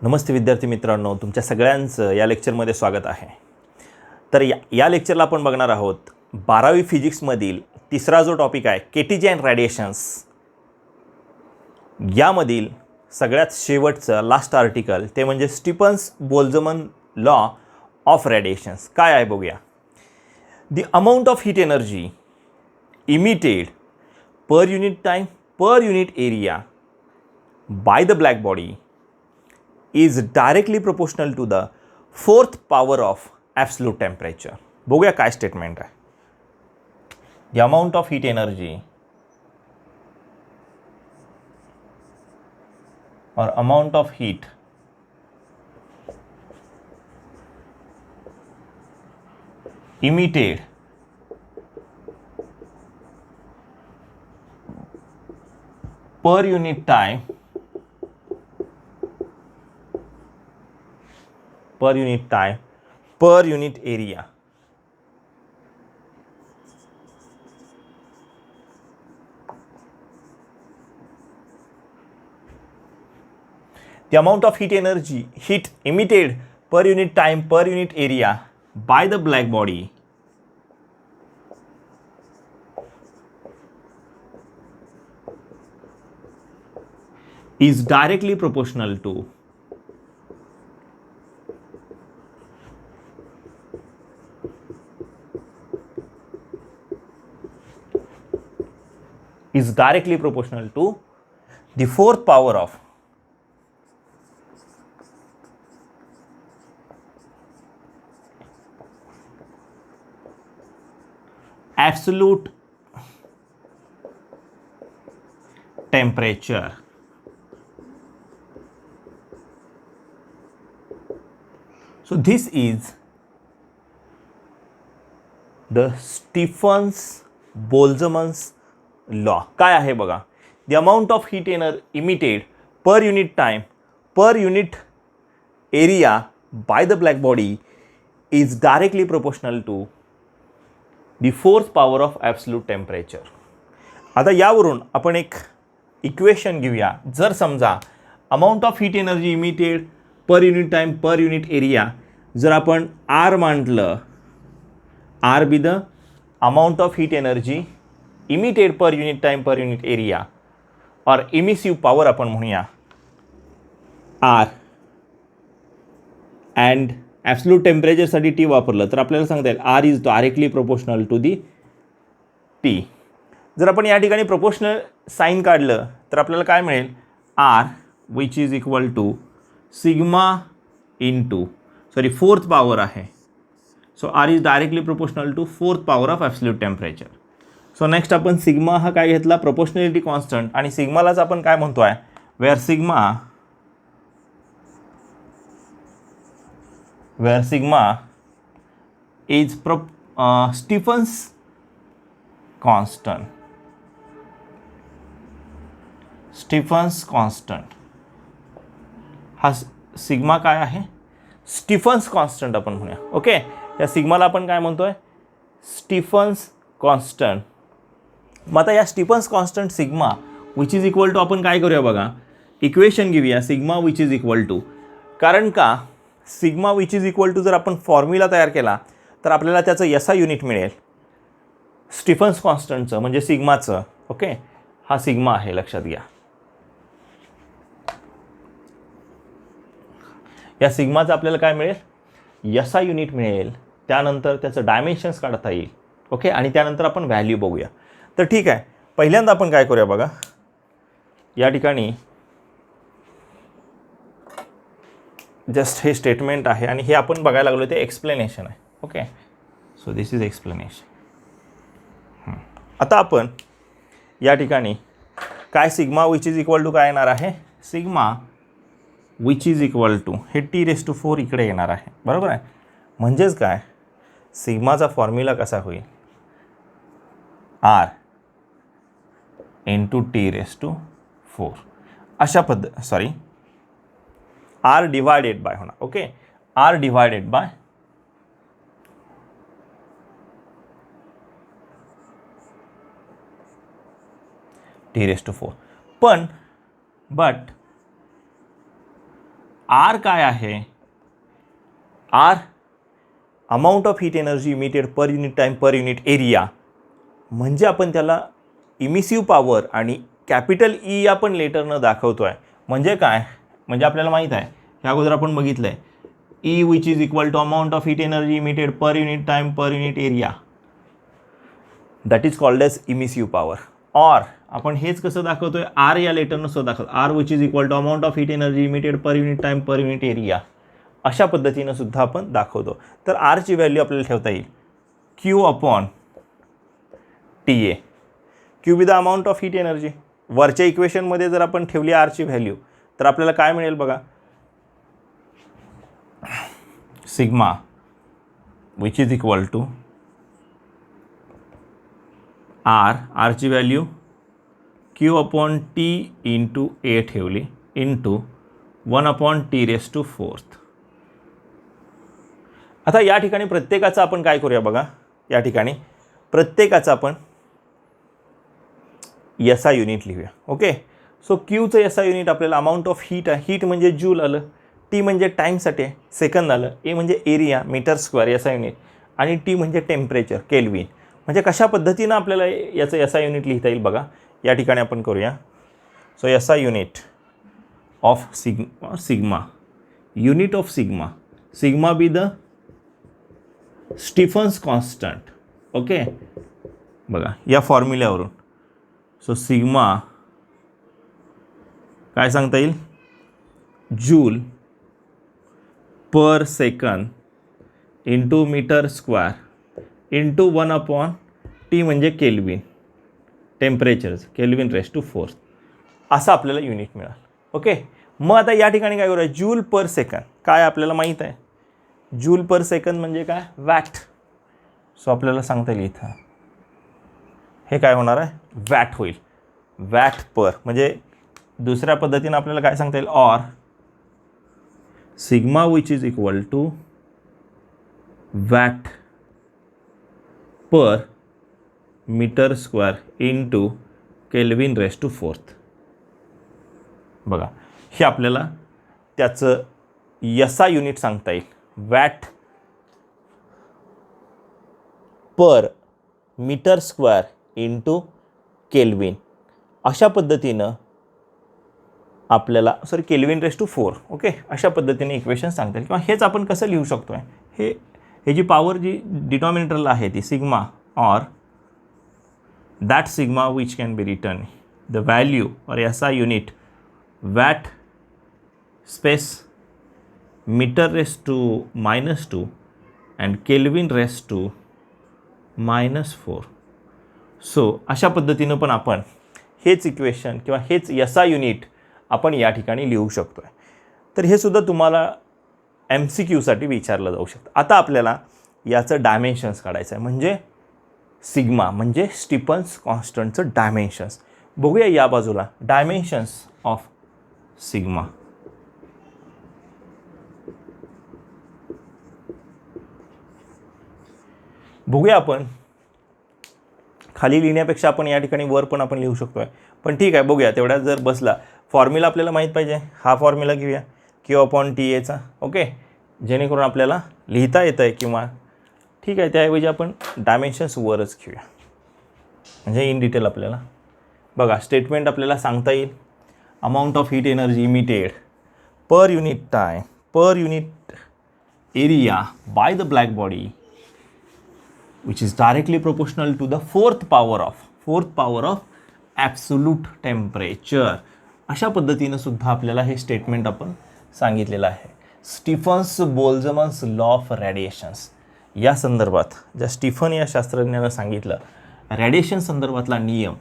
नमस्ते विद्यार्थी मित्रांनो, तुमच्या सगळ्यांचं या लेक्चरमध्ये स्वागत आहे. तर या लेक्चरला आपण बघणार आहोत 12वी फिजिक्समधील तिसरा जो टॉपिक आहे केटीजी अँड रेडिएशन्स. यामधील सगळ्यात शेवटचं लास्ट आर्टिकल ते म्हणजे स्टीफन्स बोल्झमन लॉ ऑफ रेडिएशन्स काय आहे बघूया. The amount of heat energy emitted per unit time per unit area by the black body is directly proportional to the fourth power of absolute temperature. बघूया काय statement आहे. The amount of heat energy or amount of heat emitted per unit time per unit area. The amount of heat emitted per unit time per unit area by the black body is directly proportional to the fourth power of absolute temperature. So this is the Stephens-Boltzmann's law. काय आहे बघा. The amount of heat emitted per unit time per unit area by the black body is directly proportional to the fourth power of absolute temperature. आता यावरून आपण एक equation घेऊया. जर समजा amount of heat energy emitted per unit time per unit area जर आपण R मांडलं, R be the amount of heat energy emitted per unit time per unit area or emissive power आपण म्हणूया आर अँड ॲब्सोल्यूट टेम्परेचरसाठी T वापरलं तर आपल्याला सांगता येईल R is directly proportional to the T. जर आपण या ठिकाणी प्रोपोर्शनल साईन काढलं तर आपल्याला काय मिळेल R which is equal to sigma into fourth power आहे. So R is directly proportional to fourth power of absolute temperature. So next आपण सिग्मा हा काय घेतला प्रोपोर्शनॅलिटी कॉन्स्टंट आणि सिग्मालाच आपण काय म्हणतो आहे where sigma is Stefan's constant हा सिग्मा काय आहे स्टीफन्स कॉन्स्टंट आपण म्हणूया. ओके, या सिग्माला आपण काय म्हणतोय स्टीफन्स कॉन्स्टंट. मग आता या Stefan's constant sigma which is equal to आपण काय करूया बघा इक्वेशन घेऊया sigma which is equal to. कारण का sigma which is equal to जर आपण फॉर्म्युला तयार केला तर आपल्याला त्याचं एसआय युनिट मिळेल स्टीफन्स कॉन्स्टंटचं म्हणजे सिग्माचं. ओके, हा सिग्मा आहे लक्षात घ्या. या सिग्माचं आपल्याला काय मिळेल एसआय युनिट मिळेल. त्यानंतर त्याचं डायमेन्शन्स काढता येईल. ओके, आणि त्यानंतर आपण व्हॅल्यू बघूया. तर ठीक आहे, पहिल्यांदा आपण काय करूया बघा या ठिकाणी जस्ट हे स्टेटमेंट आहे आणि हे आपण बघायला लागलो ते एक्सप्लेनेशन आहे. Okay, so this is explanation. आता आपण या ठिकाणी काय sigma which is equal to काय येणार आहे sigma which is equal to हे T⁴ इकडे येणार आहे. बरोबर आहे. म्हणजेच काय सिग्माचा फॉर्म्युला कसा होईल आर इंटू T⁴ अशा आर डिवायडेड बाय होणार. Okay, R divided by T⁴. पण आर काय आहे, R amount of heat energy emitted per unit time per unit area, म्हणजे आपण त्याला इमिसिव्ह पॉवर आणि कॅपिटल ई आपण लेटरनं दाखवतो आहे. म्हणजे काय, म्हणजे आपल्याला माहीत आहे, ह्या अगोदर आपण बघितलं आहे, E which is equal to amount of heat energy emitted per unit time per unit area, that is called as emissive power. Or आपण हेच कसं दाखवतोय, आर या लेटरनं सुद्धा दाखवतो, R which is equal to amount of heat energy emitted per unit time per unit area, अशा पद्धतीनं सुद्धा आपण दाखवतो. तर आरची व्हॅल्यू आपल्याला ठेवता येईल Q upon T A, Q B the amount of heat energy. वरच्या इक्वेशनमध्ये जर आपण ठेवली आरची व्हॅल्यू तर आपल्याला काय मिळेल बघा, sigma which is equal to आरची value Q upon T into A ठेवली इंटू 1/T⁴. आता या ठिकाणी प्रत्येकाचं आपण काय करूया बघा, या ठिकाणी प्रत्येकाचं आपण एसआय युनिट लिहूया. ओके, सो क्यूचं एसआय युनिट आपल्याला अमाऊंट ऑफ हीट आहे, हीट म्हणजे जूल आलं, टी म्हणजे टाईमसाठी आहे सेकंद आलं, ए म्हणजे area metre square SI unit, आणि टी म्हणजे टेम्परेचर केल्विन. म्हणजे कशा पद्धतीनं आपल्याला याचं एसआय युनिट लिहिता येईल बघा, या ठिकाणी आपण करूया. So SI unit of sigma unit of sigma be the Stefan's constant. Okay, बघा या फॉर्म्युल्यावरून, सो सिग्मा काय सांगता येईल, joule per second into metre square into 1/T म्हणजे केल्विन, टेम्परेचर केल्विन⁴ असं आपल्याला युनिट मिळालं. ओके, मग आता या ठिकाणी काय करूया, जूल पर सेकंद काय आपल्याला माहीत आहे, जूल पर सेकंद म्हणजे काय, वॅट. सो आपल्याला सांगता येईल इथं हे काय होणार आहे, वॅट होईल, वॅट पर. म्हणजे दुसऱ्या पद्धतीनं आपल्याला काय सांगता येईल, or sigma which is equal to watt per metre square into kelvin. बघा हे आपल्याला त्याचं एसआय युनिट सांगता येईल, watt per metre square into kelvin. अशा पद्धतीनं आपल्याला केल्विन⁴. ओके, अशा पद्धतीने इक्वेशन सांगता येईल. किंवा हेच आपण कसं लिहू शकतो आहे, हे जी पॉवर जी डिनॉमिनेटरला आहे ती sigma or that sigma which can be return the value or SI unit watt space metre and kelvin. So अशा पद्धतीनं पण आपण हेच इक्वेशन किंवा हेच एसआय युनिट आपण या ठिकाणी लिहू शकतो आहे. तर हे सुद्धा तुम्हाला MCQसाठी विचारलं जाऊ शकतं. आता आपल्याला याचं डायमेन्शन्स काढायचं आहे, म्हणजे सिग्मा म्हणजे स्टीफन्स कॉन्स्टंटचं डायमेन्शन्स. बघूया या बाजूला डायमेन्शन्स ऑफ सिग्मा. बघूया आपण, खाली लिहिण्यापेक्षा आपण या ठिकाणी वर पण आपण लिहू शकतो आहे, पण ठीक आहे बघूया. तेवढ्यात जर बसला फॉर्म्युला आपल्याला माहीत पाहिजे, हा फॉर्म्युला घेऊया Q/T⁴ ओके, जेणेकरून आपल्याला लिहिता येतं आहे. किंवा ठीक आहे, त्याऐवजी आपण डायमेन्शन्स वरच घेऊया, म्हणजे इन डिटेल आपल्याला बघा स्टेटमेंट आपल्याला सांगता येईल. Amount of heat energy emitted per unit time per unit area by the black body which is directly proportional to the fourth power of absolute temperature. अशा पद्धतीनं सुद्धा आपल्याला हे स्टेटमेंट आपण सांगितलेलं आहे. स्टीफन्स बोल्झमन्स लॉ ऑफ रेडिएशन्स या संदर्भात ज्या स्टीफन या शास्त्रज्ञानं सांगितलं रेडिएशन संदर्भातला नियम,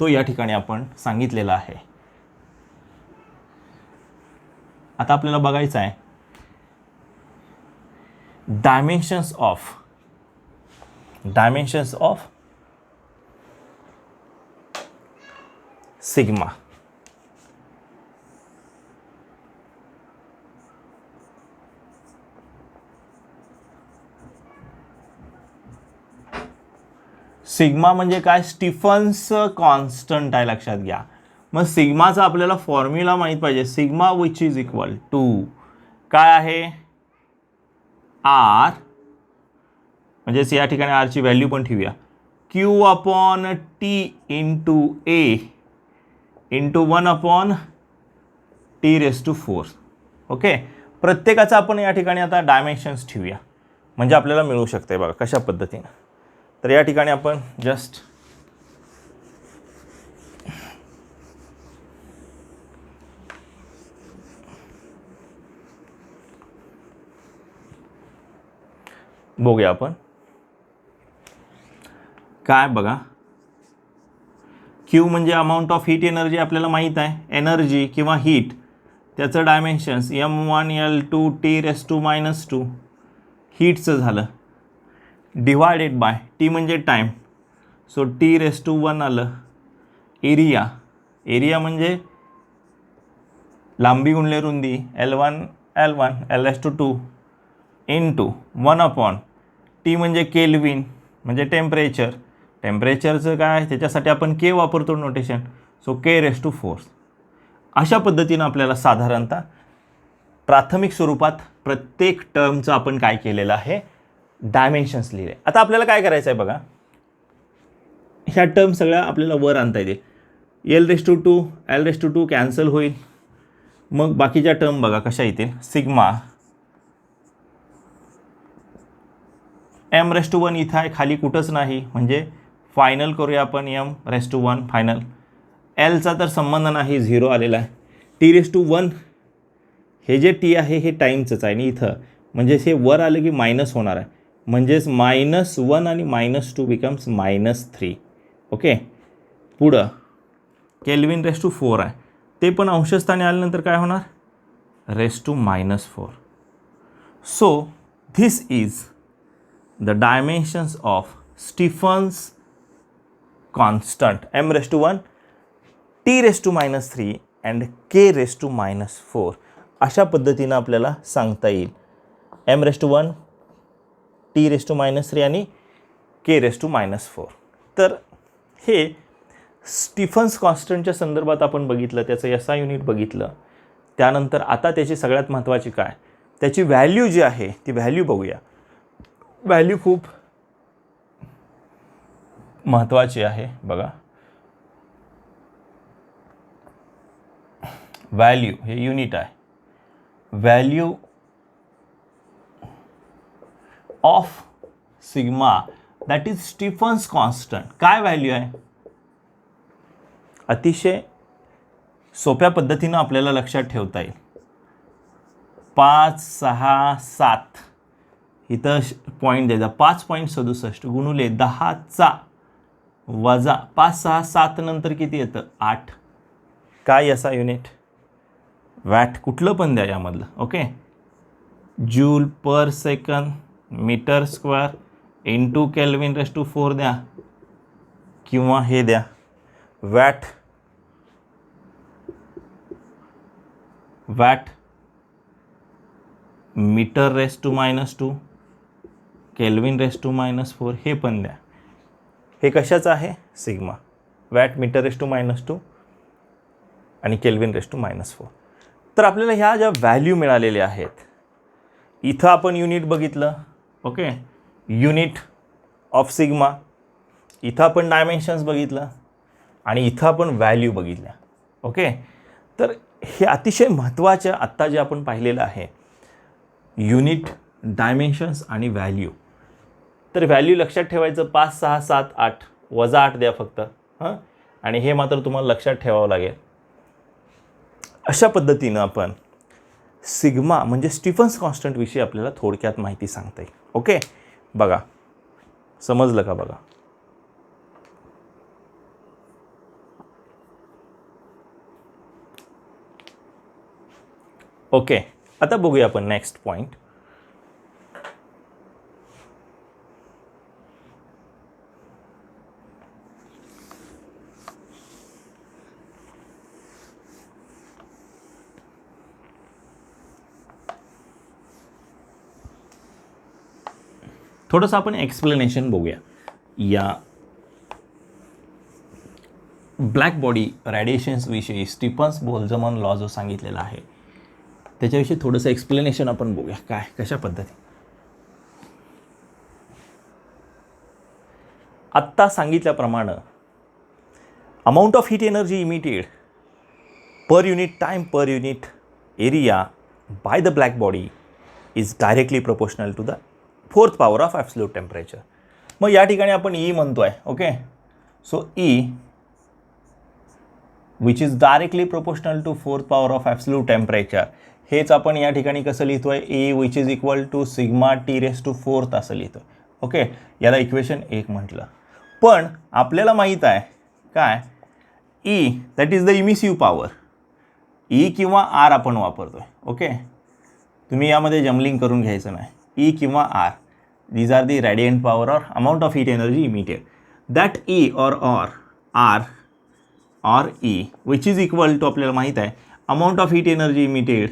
तो या ठिकाणी आपण सांगितलेला आहे. आता आपल्याला बघायचं आहे डायमेन्शन्स ऑफ सिग्मा. सिग्मा म्हणजे काय, स्टीफन्स कॉन्स्टंट आहे, लक्षात घ्या. मग सिग्माचा आपल्याला फॉर्म्युला माहीत पाहिजे, sigma which is equal to काय आहे आर, म्हणजेच या ठिकाणी आरची व्हॅल्यू पण ठेवूया Q upon T into A into 1 upon T raise to 4. Okay, प्रत्येकाचा आपण या ठिकाणी आता डायमेन्शन्स ठेवूया म्हणजे आपल्याला मिळू शकते बघा कशा पद्धतीनं. तर या ठिकाणी आपण जस्ट बघूया आपण काय बघा. क्यू म्हणजे अमाऊंट ऑफ हीट एनर्जी आपल्याला माहीत आहे, एनर्जी किंवा हीट त्याचं dimensions m1 L2 T raise to -2 हीटचं झालं, डिवायडेड बाय टी म्हणजे time, so T raise to 1 आलं. एरिया, एरिया म्हणजे लांबी गुणले रुंदी L1 L raise to 2 into 1 upon T म्हणजे केल्विन म्हणजे टेम्परेचर, टेम्परेचरचं काय त्याच्यासाठी आपण के वापरतो notation, so K raise to 4. अशा पद्धतीनं आपल्याला साधारणतः प्राथमिक स्वरूपात प्रत्येक टर्मचं आपण काय केलेलं आहे डायमेन्शन्स लिहिले. आता आपल्याला काय करायचं आहे बघा, ह्या टर्म सगळ्या आपल्याला वर आणता येते. L raise to 2 L raise to 2 cancel होईल, मग बाकीच्या टर्म बघा कशा येतील. सिग्मा एम रेस टू 1 इथं आहे, खाली कुठंच नाही म्हणजे फायनल करूया आपण एम रेस टू 1 फायनल. एलचा तर संबंध नाही, 0 आलेला आहे. टी रेस टू 1 हे जे टी आहे हे टाईमचंच आहे आणि इथं म्हणजेच हे वर आलं की मायनस होणार आहे, म्हणजेच -1 आणि -2 बिकम्स -3. ओके, पुढं केल्विन रेस टू 4 आहे, ते पण अंशस्थानी आल्यानंतर काय होणार raise to -4. So this is the dimensions of Stephen's constant m raised to 1 t raised to -3 and k raised to -4. अशा पद्धतीनं आपल्याला सांगता येईल m raised to 1 t raised to -3 आणि k raised to -4. तर हे स्टीफन्स कॉन्स्टंटच्या संदर्भात आपण बघितलं, त्याचं SI युनिट बघितलं. त्यानंतर आता त्याची सगळ्यात महत्त्वाची काय त्याची व्हॅल्यू जी आहे ती व्हॅल्यू बघूया. व्हॅल्यू खूप महत्त्वाची आहे बघा. व्हॅल्यू हे युनिट आहे, value of sigma that is Stefan's constant. काय व्हॅल्यू आहे, अतिशय सोप्या पद्धतीनं आपल्याला लक्षात ठेवता येईल. 5, 6, 7 इथं पॉईंट द्यायचा, 5.67 गुणुले 10 वजा 5, 6, 7 नंतर किती येतं 8. काय याचा युनिट वॅट, कुठलं पण द्या यामधलं. Okay, joule per second metre square into kelvin raise to 4 द्या किंवा हे द्या watt, watt metre raise to -2 kelvin raise to -4 हे पण द्या. हे कशाचं आहे sigma, watt metre raise to -2 आणि केल्विन रेस टू -4. तर आपल्याला ह्या ज्या व्हॅल्यू मिळालेल्या आहेत, इथं आपण युनिट बघितलं. ओके, युनिट ऑफ सिग्मा, इथं आपण डायमेन्शन्स बघितलं आणि इथं आपण व्हॅल्यू बघितल्या. ओके, तर हे अतिशय महत्त्वाचं आत्ता जे आपण पाहिलेलं आहे युनिट, डायमेन्शन्स आणि व्हॅल्यू. तर व्हॅल्यू लक्षात ठेवायचं 5, 6, 7, 8 वजा 8 द्या फक्त हां, आणि हे मात्र तुम्हाला लक्षात ठेवावं लागेल. अशा पद्धतीनं आपण सिग्मा म्हणजे स्टीफन्स कॉन्स्टंटविषयी आपल्याला थोडक्यात माहिती सांगता येईल. ओके, बघा समजलं का बघा. ओके, आता बघूया आपण नेक्स्ट पॉईंट. थोडंसं आपण एक्सप्लेनेशन बघूया. या ब्लॅक बॉडी रॅडिएशन्सविषयी स्टीफन्स बोल्झमन लॉ जो सांगितलेला आहे त्याच्याविषयी थोडंसं एक्सप्लेनेशन आपण बघूया, काय कशा पद्धती. आत्ता सांगितल्याप्रमाणे amount of heat energy emitted per unit time per unit area by the black body is directly proportional to the fourth power of absolute temperature. मग या ठिकाणी आपण ई म्हणतो आहे. Okay, so E which is directly proportional to fourth power of absolute temperature, हेच आपण या ठिकाणी कसं लिहितो आहे, E which is equal to sigma T raise to fourth असं लिहितो आहे. ओके, याला इक्वेशन 1 म्हटलं. पण आपल्याला माहीत आहे काय, E that is the emissive power. E किंवा आर आपण वापरतो आहे. ओके, तुम्ही यामध्ये जमलिंग करून घ्यायचं नाही. ई किंवा R, these are the radiant power or amount of heat energy emitted. That E or R or E which is equal to आपल्याला माहीत आहे amount of heat energy emitted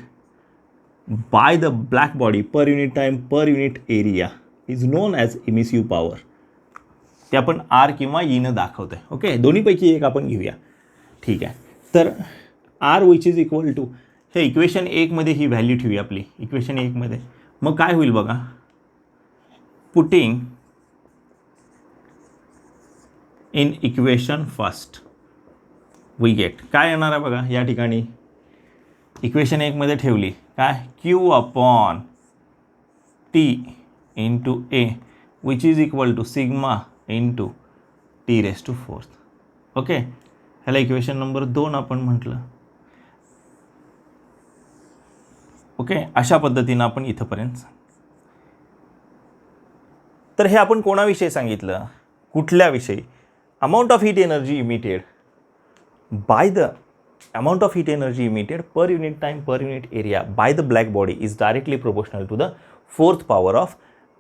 by the black body per unit time per unit area is known as emissive power. ते आपण R किंवा ईनं दाखवतो आहे. Okay, दोन्हीपैकी एक आपण घेऊया. ठीक आहे, तर R which is equal to, हे इक्वेशन 1 मध्ये ही व्हॅल्यू ठेवूया आपली, इक्वेशन 1 मध्ये. मग काय होईल बघा, putting in equation first we get, काय येणार आहे बघा या ठिकाणी, इक्वेशन 1 मध्ये ठेवली काय, Q upon T into A which is equal to sigma into T raise to fourth. Okay, ह्याला इक्वेशन नंबर 2 आपण म्हटलं. ओके, अशा पद्धतीनं आपण इथंपर्यंत. तर हे आपण कोणाविषयी सांगितलं, कुठल्याविषयी, amount of heat energy emitted by the amount of heat energy emitted per unit time per unit area by the black body is directly proportional to the fourth power of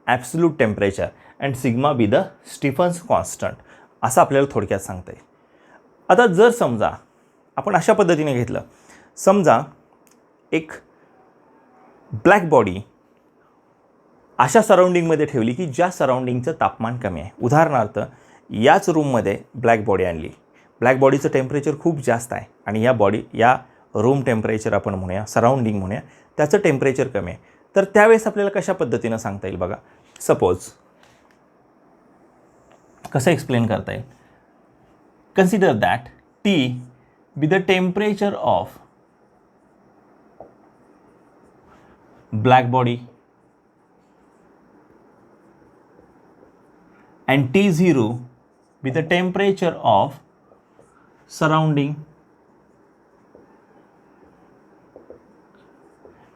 absolute temperature and sigma be the Stefan's constant, असं आपल्याला थोडक्यात सांगता येईल. आता जर समजा आपण अशा पद्धतीने घेतलं, समजा एक ब्लॅक बॉडी अशा सराउंडिंगमध्ये ठेवली की ज्या सराउंडिंगचं तापमान कमी आहे. उदाहरणार्थ याच रूममध्ये ब्लॅक बॉडी आणली, ब्लॅक बॉडीचं टेम्परेचर खूप जास्त आहे आणि या रूम टेम्परेचर आपण म्हणूया, सराउंडिंग म्हणूया, त्याचं टेम्परेचर कमी आहे. तर त्यावेळेस आपल्याला कशा पद्धतीनं सांगता येईल बघा, सपोज कसं एक्सप्लेन करता येईल, consider that T be the temperature of black body and T0 be the temperature of surrounding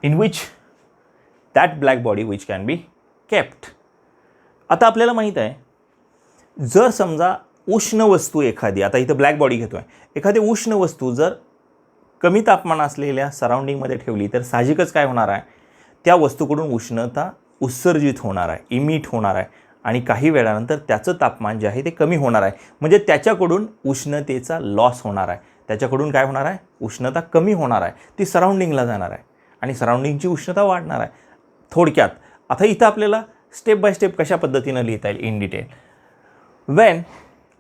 in which that black body which can be kept. आता आपल्याला माहीत आहे, जर समजा उष्ण वस्तू एखादी, आता इथं ब्लॅक बॉडी घेतो आहे, एखादी उष्ण वस्तू जर कमी तापमान असलेल्या सराउंडिंगमध्ये ठेवली तर साहजिकच काय होणार आहे, त्या वस्तूकडून उष्णता उत्सर्जित होणार आहे, इमिट होणार आहे आणि काही वेळानंतर त्याचं तापमान जे आहे ते कमी होणार आहे. म्हणजे त्याच्याकडून उष्णतेचा लॉस होणार आहे, त्याच्याकडून काय होणार आहे, उष्णता कमी होणार आहे, ती सराउंडिंगला जाणार आहे आणि सराउंडिंगची उष्णता वाढणार आहे. थोडक्यात आता इथं आपल्याला स्टेप बाय स्टेप कशा पद्धतीनं लिहिता येईल in detail. When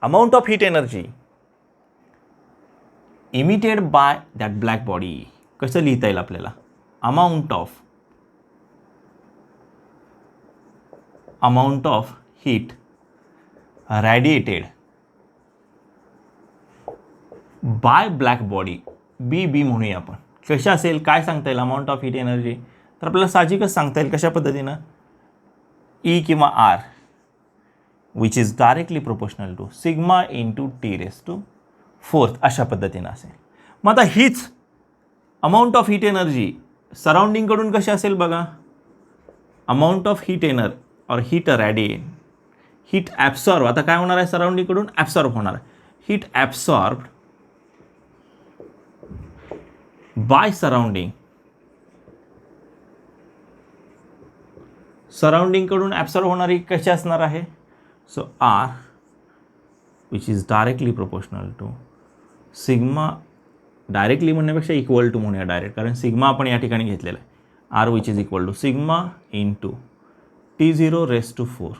amount of heat energy emitted by that black body, कसं लिहिता येईल आपल्याला, amount of heat radiated by black body बी म्हणूया आपण, कशा असेल, काय सांगता येईल अमाऊंट ऑफ हीट एनर्जी, तर आपल्याला साहजिकच सांगता येईल कशा पद्धतीनं, ई किंवा R which is directly proportional to sigma into T raise to fourth, अशा पद्धतीनं असेल. मग आता हीच अमाऊंट ऑफ हीट एनर्जी सराउंडिंगकडून कशी असेल बघा, amount of heat energy or heat radiate, heat absorb, आता काय होणार आहे, सराउंडिंगकडून ॲब्सॉर्ब होणार आहे, हीट ॲब्सॉर्ब बाय सराउंडिंगकडून ॲब्सॉर्ब होणारी कशी असणार आहे, so R which is directly proportional to sigma, directly म्हणण्यापेक्षा इक्वल टू म्हणूया डायरेक्ट, कारण सिग्मा आपण या ठिकाणी घेतलेला आहे, R which is equal to sigma into T0 raise to 4.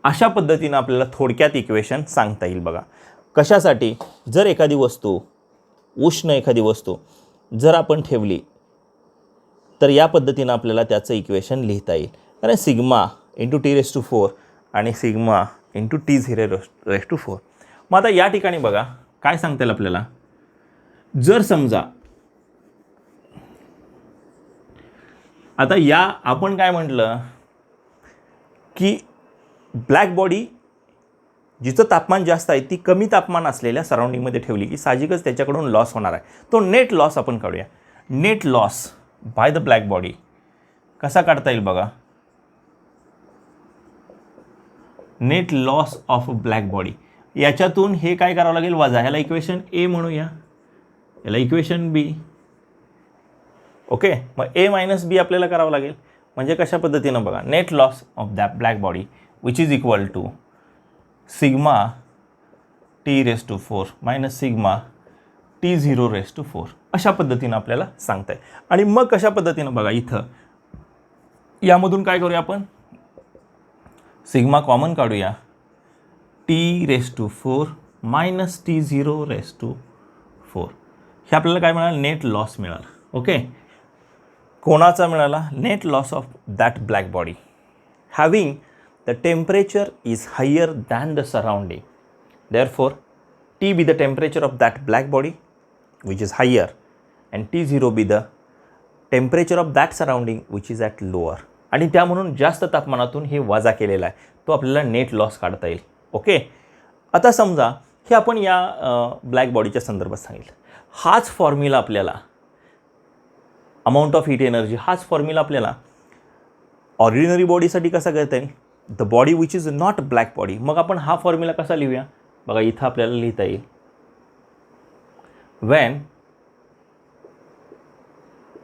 अशा पद्धतीनं आपल्याला थोडक्यात इक्वेशन सांगता येईल बघा. कशासाठी, जर एखादी वस्तू, उष्ण एखादी वस्तू जर आपण ठेवली तर या पद्धतीनं आपल्याला त्याचं इक्वेशन लिहिता येईल. कारण सिग्मा इंटू T⁴ आणि सिग्मा इंटू T⁴. मग आता या ठिकाणी बघा काय सांगता येईल आपल्याला. जर समजा आता या आपण काय म्हटलं की ब्लॅक बॉडी जिचं तापमान जास्त आहे ती कमी तापमान असलेल्या सराउंडिंगमध्ये ठेवली की साहजिकच त्याच्याकडून लॉस होणार आहे. तो नेट लॉस आपण काढूया. Net loss by the black body कसा काढता येईल बघा. Net loss of black body याच्यातून हे काय करावं लागेल वजा. ह्याला इक्वेशन ए म्हणूया, याला इक्वेशन बी. ओके, मग ए मायनस बी आपल्याला करावं लागेल. म्हणजे कशा पद्धतीनं बघा. Net loss of that black body which is equal to sigma T⁴ minus sigma T⁴. अशा पद्धतीनं आपल्याला सांगता येईल. आणि मग कशा पद्धतीनं बघा इथं यामधून काय करूया आपण. सिग्मा कॉमन काढूया. T⁴ minus T⁴. हे आपल्याला काय मिळालं. नेट लॉस मिळाला. ओके, कोणाचा मिळाला. Net loss of that black body having the temperature is higher than the surrounding. Therefore, T be the temperature of that black body which is higher and T⁴ be the temperature of that surrounding which is at lower. आणि त्या म्हणून जास्त तापमानातून हे वजा केलेला आहे तो आपल्याला नेट लॉस काढता येईल. ओके, आता समजा हे आपण या ब्लॅक बॉडीच्या संदर्भात सांगितलं. हाच फॉर्म्युला आपल्याला अमाऊंट ऑफ हीट एनर्जी हाच फॉर्म्युला आपल्याला ऑर्डिनरी बॉडीसाठी कसा करता येईल. The body which is not black body. मग आपण हा फॉर्म्युला कसा लिहूया बघा. इथं आपल्याला लिहिता येईल. When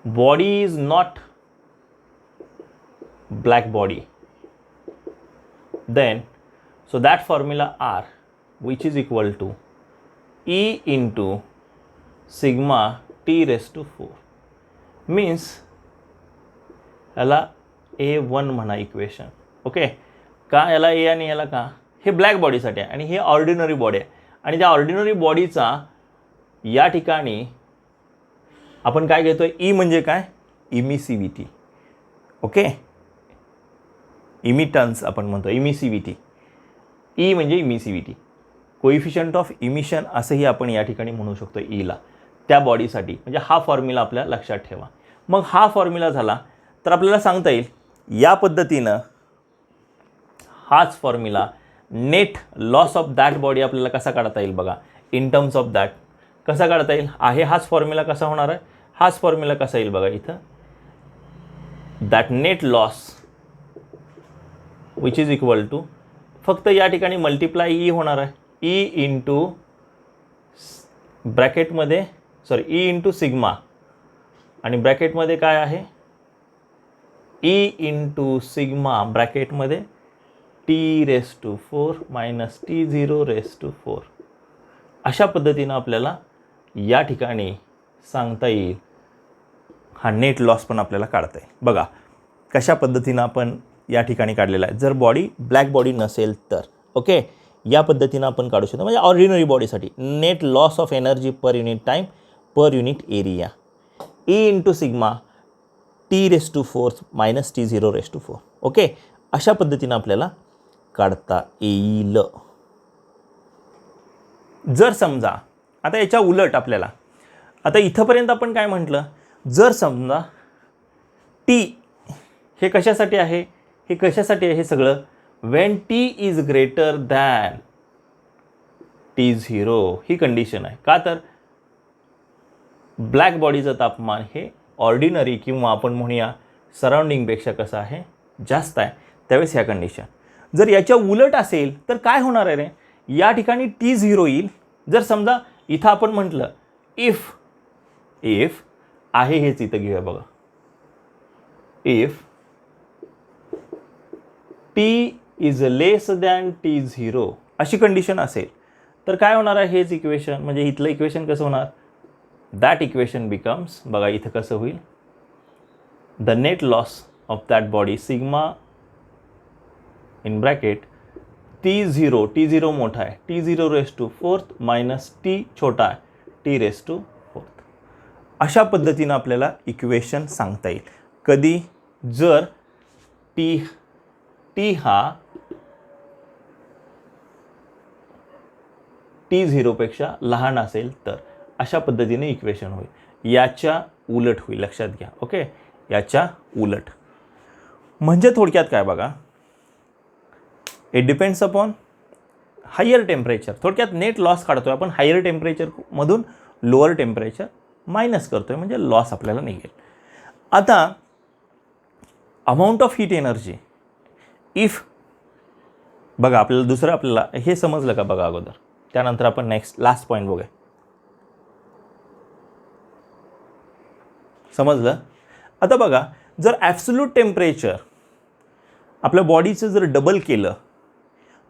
body is not black body then so that formula R which is equal to E into sigma T⁴. Means याला A1 म्हणा इक्वेशन. ओके, का याला ए आणि याला का. हे ब्लॅक बॉडीसाठी आहे आणि हे ऑर्डिनरी बॉडी आहे. आणि त्या ऑर्डिनरी बॉडीचा या ठिकाणी आपण काय घेतोय. ई म्हणजे काय. इमिसिव्हिटी. ओके, इमिटन्स आपण म्हणतो. इमिसिव्हिटी. ई म्हणजे इमिसिव्हिटी. कोइफिशियंट ऑफ इमिशन असंही आपण या ठिकाणी म्हणू शकतो ईला त्या बॉडीसाठी. म्हणजे हा फॉर्म्युला आपल्याला लक्षात ठेवा. मग हा फॉर्म्युला झाला तर आपल्याला सांगता येईल या पद्धतीनं हाच formula net loss of that body आपल्याला कसा काढता येईल बघा. इन टर्म्स ऑफ दॅट कसा काढता येईल. आहे हाच फॉर्म्युला कसा होणार आहे. हाच फॉर्म्युला कसा येईल बघा इथं. That net loss which is equal to फक्त या ठिकाणी मल्टिप्लाय ई होणार आहे. ई इंटू ब्रॅकेटमध्ये ई इंटू सिग्मा आणि ब्रॅकेटमध्ये काय आहे. ई इंटू सिग्मा ब्रॅकेटमध्ये T⁴ मायनस T⁴. अशा पद्धतीनं आपल्याला या ठिकाणी सांगता येईल. हा नेट लॉस पण आपल्याला काढता येईल. बघा कशा पद्धतीनं आपण या ठिकाणी काढलेला आहे. जर बॉडी ब्लॅक बॉडी नसेल तर ओके या पद्धतीनं आपण काढू शकतो. म्हणजे ऑर्डिनरी बॉडीसाठी net loss of energy per unit time per unit area E into sigma T⁴ minus T⁴. Okay, अशा पद्धतीनं आपल्याला काढता येईल. जर समजा आता याच्या उलट आपल्याला आता इथंपर्यंत आपण काय म्हटलं. जर समजा टी हे कशासाठी आहे. हे कशासाठी आहे हे सगळं. When T is greater than T⁴ he condition आहे. का तर ब्लॅक बॉडीचं तापमान हे ऑर्डिनरी किंवा आपण म्हणूया सराउंडिंगपेक्षा कसं आहे जास्त आहे. त्यावेळेस ह्या कंडिशन. जर याच्या उलट असेल तर काय होणार आहे रे. या ठिकाणी T⁴ येईल. जर समजा इथं आपण म्हटलं इफ आहे हेच इथं घेऊया बघा. If T is less than T⁴ अशी कंडिशन असेल तर काय होणार आहे हेच इक्वेशन. म्हणजे इथलं इक्वेशन कसं होणार. दॅट इक्वेशन बिकम्स बघा इथं कसं होईल. The net loss of that body sigma in bracket T⁴ मोठा आहे T⁴ मायनस T छोटा आहे T⁴. अशा पद्धतीनं आपल्याला इक्वेशन सांगता येईल. कधी? जर टी हा T0पेक्षा लहान असेल तर. अशा पद्धतीने इक्वेशन होईल. याच्या उलट होईल, लक्षात घ्या. ओके, याच्या उलट. म्हणजे थोडक्यात काय बघा, it depends upon higher temperature. थोडक्यात नेट लॉस काढतोय आपण, हायर टेम्परेचरमधून लोअर टेम्परेचर मायनस करतोय, म्हणजे लॉस आपल्याला निघेल. आता amount of heat energy if, बघा आपल्याला दुसरं, आपल्याला हे समजलं का बघा अगोदर, त्यानंतर आपण नेक्स्ट लास्ट पॉईंट बघूया. समजलं? आता बघा, जर ॲब्सोल्यूट टेम्परेचर आपल्या बॉडीचं जर डबल केलं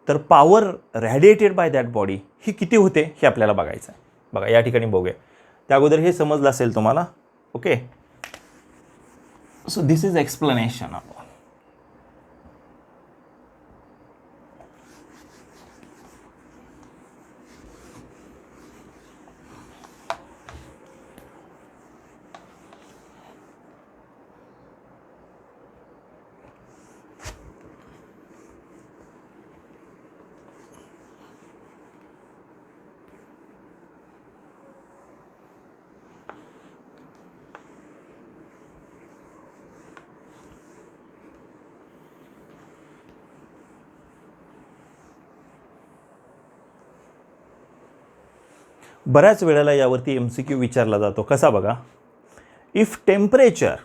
तर पॉवर रॅडिएटेड बाय दॅट बॉडी ही किती होते हे आपल्याला बघायचं आहे. बघा या ठिकाणी बघूया. त्या अगोदर हे समजलं असेल तुम्हाला. Okay, so this is explanation. बऱ्याच वेळेला यावरती MCQ विचारला जातो. कसा बघा, if temperature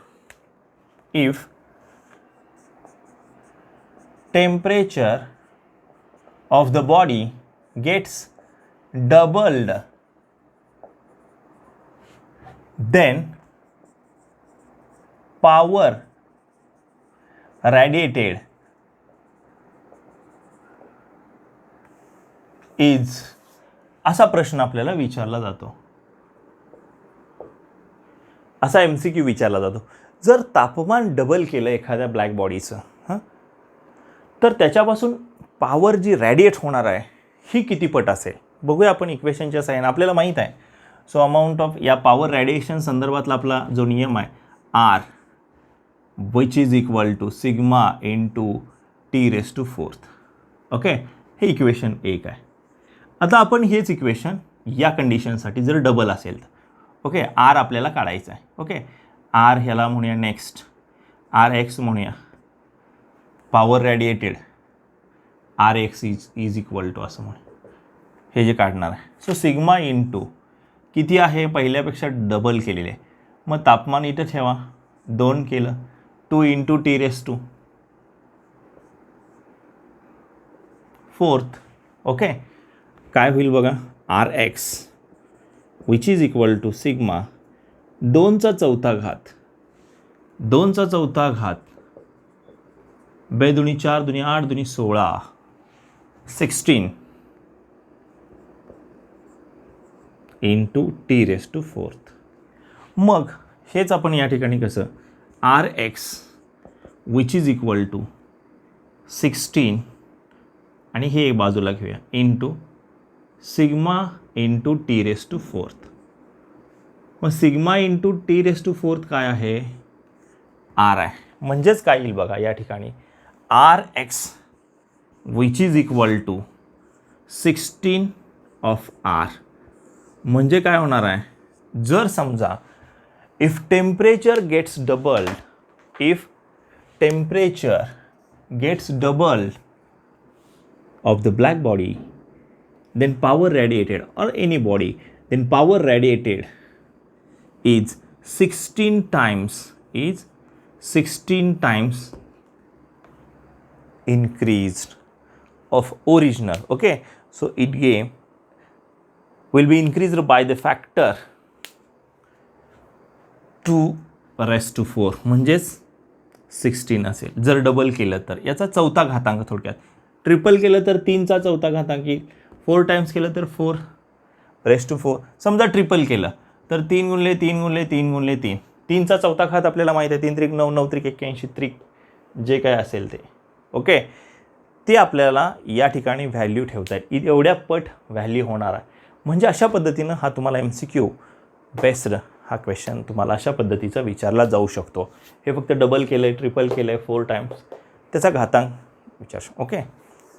of the body gets doubled, then power radiated is, असा प्रश्न आपल्याला विचारला जातो. असा MCQ विचारला जातो. जर तापमान डबल केलं एखाद्या ब्लॅक बॉडीचं, तर त्याच्यापासून पॉवर जी रॅडिएट होणार आहे ही किती पट असेल बघूया आपण इक्वेशनच्या साहाय्याने. आपल्याला माहीत आहे. सो अमाऊंट ऑफ, या पॉवर रॅडिएशन संदर्भातला आपला जो नियम आहे R which is equal to sigma into T⁴. Okay, हे इक्वेशन 1 आहे. आता आपण हेच इक्वेशन या कंडिशनसाठी जर डबल असेल तर, ओके, R आपल्याला काढायचं आहे. ओके, R ह्याला म्हणूया नेक्स्ट, Rx म्हणूया, power radiated Rx is equal to असं म्हणूया, हे जे काढणार आहे. सो सिग्मा इंटू किती आहे, पहिल्यापेक्षा डबल केलेले आहे. मग तापमान इथं ठेवा, 2 केलं, 2 इंटू T⁴. ओके, काय होईल बघा, Rx which is equal to sigma 2चा चौथा घात, 2चा चौथा घात, 2 दुनी 4 दुनी 8 दुनी 16, 16 इंटू T⁴. मग हेच आपण या ठिकाणी कसं, Rx which is equal to 16 आणि हे एक बाजूला घेऊया, इंटू सिग्मा इंटू T⁴. मग सिग्मा इंटू T⁴ काय आहे, R आहे. म्हणजेच काय येईल बघा या ठिकाणी, Rx which is equal to 16 of R. म्हणजे काय होणार आहे, जर समजा if temperature gets doubled, if temperature gets doubled of the black body, then power radiated, or any body, then power radiated is 16 times increased of original. Okay, so it will be increased by the factor 2⁴, म्हणजेच 16 असेल जर double केलं तर. याचा चौथा घातांक, थोडक्यात triple केलं तर 3चा चौथा घातांक येईल, 4 टाइम्स केलं तर 4⁴. समजा ट्रिपल केलं तर 3 गुणले 3 गुणले 3 गुणले 3, 3चा चौथा घात आपल्याला माहीत आहे, 3 त्रिक 9, 9 त्रिक 81, त्रिक जे काय असेल ते. ओके, ते आपल्याला या ठिकाणी व्हॅल्यू ठेवता येईल, एवढ्या पट व्हॅल्यू होणार आहे. म्हणजे अशा पद्धतीनं हा तुम्हाला MCQ बेस्ड हा क्वेश्चन तुम्हाला अशा पद्धतीचा विचारला जाऊ शकतो. हे फक्त डबल केलं आहे, ट्रिपल केलं आहे, 4 टाइम्स, त्याचा घातांक विचार. ओके,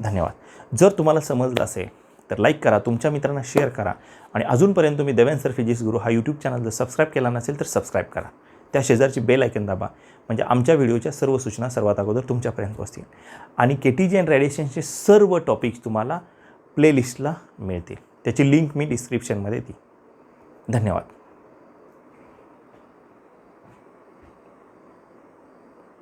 धन्यवाद. जर तुम्हाला समजलं असेल तर लाईक करा, तुमच्या मित्रांना शेअर करा आणि अजूनपर्यंत तुम्ही देवेन सर फिजिक्स गुरु हा यूट्यूब चॅनल जर सबस्क्राईब केला नसेल तर सबस्क्राईब करा. त्या शेजारची बेल आयकन दाबा, म्हणजे आमच्या व्हिडिओच्या सर्व सूचना सर्वात अगोदर तुमच्यापर्यंत पोहोचतील. आणि KTG अँड रेडिएशनचे सर्व टॉपिक्स तुम्हाला प्लेलिस्टला मिळतील. त्याची लिंक मी डिस्क्रिप्शनमध्ये देईन. धन्यवाद.